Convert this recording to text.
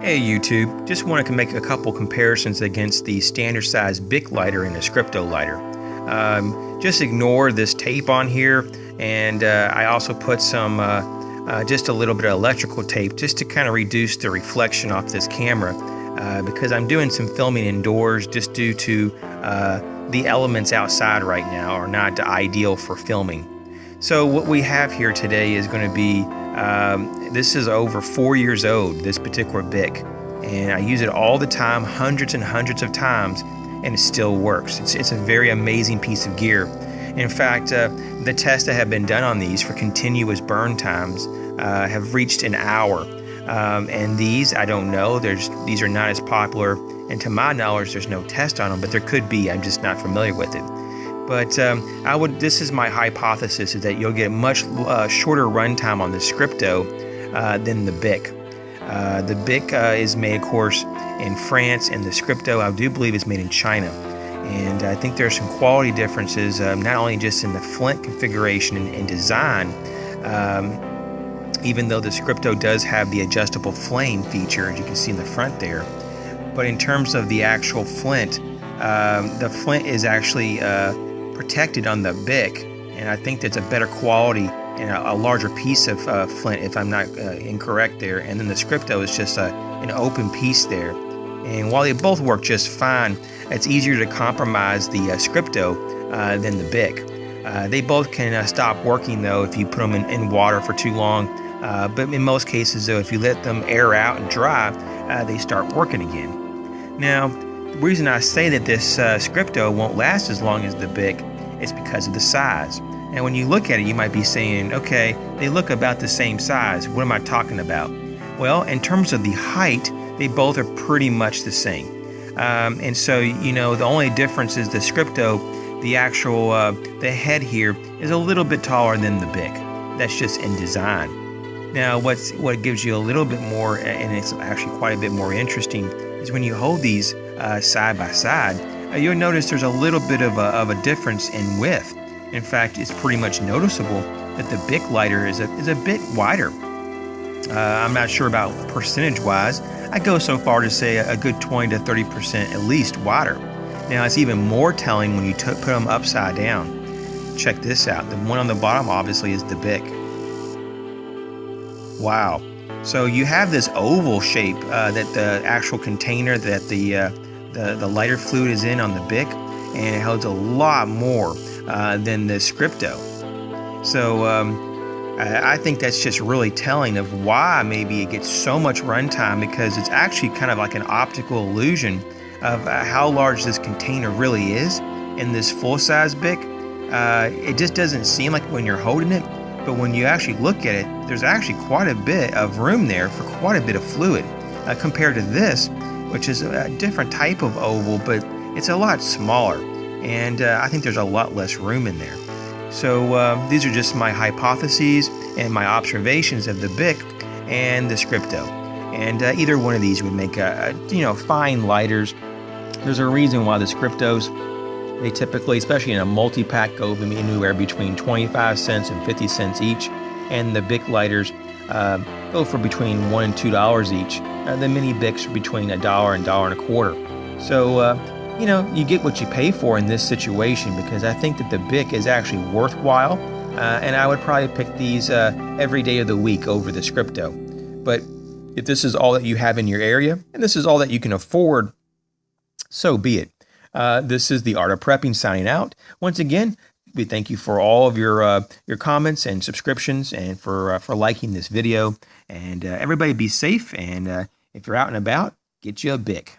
Hey YouTube, just wanted to make a couple comparisons against the standard size Bic lighter and the Scripto lighter. Just ignore this tape on here, and I also put some just a little bit of electrical tape just to kind of reduce the reflection off this camera because I'm doing some filming indoors just due to the elements outside right now are not ideal for filming. So what we have here today is going to be this is over 4 years old, this particular Bic, and I use it all the time, hundreds and hundreds of times, and it still works. It's a very amazing piece of gear. In fact, the tests that have been done on these for continuous burn times have reached an hour, and these, I don't know, these are not as popular, and to my knowledge there's no test on them, but there could be, I'm just not familiar with it. But this is my hypothesis, is that you'll get much shorter runtime on the Scripto than the Bic. The Bic is made, of course, in France, and the Scripto, I do believe, is made in China. And I think there are some quality differences, not only just in the flint configuration and design, even though the Scripto does have the adjustable flame feature, as you can see in the front there, but in terms of the actual flint, the flint is actually protected on the Bic, and I think that's a better quality and a larger piece of flint, if I'm not incorrect there. And then the Scripto is just an open piece there. And while they both work just fine, it's easier to compromise the Scripto than the Bic. They both can stop working though if you put them in water for too long. But in most cases though, if you let them air out and dry, they start working again. Now, the reason I say that this Scripto won't last as long as the Bic is because of the size. And when you look at it, you might be saying, okay, they look about the same size. What am I talking about? Well, in terms of the height, they both are pretty much the same. And so, you know, the only difference is the Scripto, the actual, the head here is a little bit taller than the Bic. That's just in design. Now, what gives you a little bit more, and it's actually quite a bit more interesting, is when you hold these side by side, you'll notice there's a little bit of a difference in width. In fact, it's pretty much noticeable that the Bic lighter is a bit wider. I'm not sure about percentage-wise. I go so far to say a good 20 to 30% at least wider. Now, it's even more telling when you put them upside down. Check this out. The one on the bottom, obviously, is the Bic. Wow. So you have this oval shape that the actual container that the lighter fluid is in on the Bic, and it holds a lot more than the Scripto. So I think that's just really telling of why maybe it gets so much runtime, because it's actually kind of like an optical illusion of how large this container really is in this full-size Bic. It just doesn't seem like when you're holding it, but when you actually look at it, there's actually quite a bit of room there for quite a bit of fluid compared to this, which is a different type of oval, but it's a lot smaller, and I think there's a lot less room in there. So these are just my hypotheses and my observations of the Bic and the Scripto, and either one of these would make fine lighters. There's a reason why the Scriptos, they typically, especially in a multi-pack, go anywhere between 25 cents and 50 cents each, and the Bic lighters go for between $1 and $2 each. The mini Bics are between $1 and $1.25. So you get what you pay for in this situation, because I think that the Bic is actually worthwhile, and I would probably pick these every day of the week over the Scripto. But if this is all that you have in your area, and this is all that you can afford, so be it. This is the Art of Prepping signing out. Once again, we thank you for all of your comments and subscriptions, and for liking this video. And everybody be safe, and if you're out and about, get you a Bic.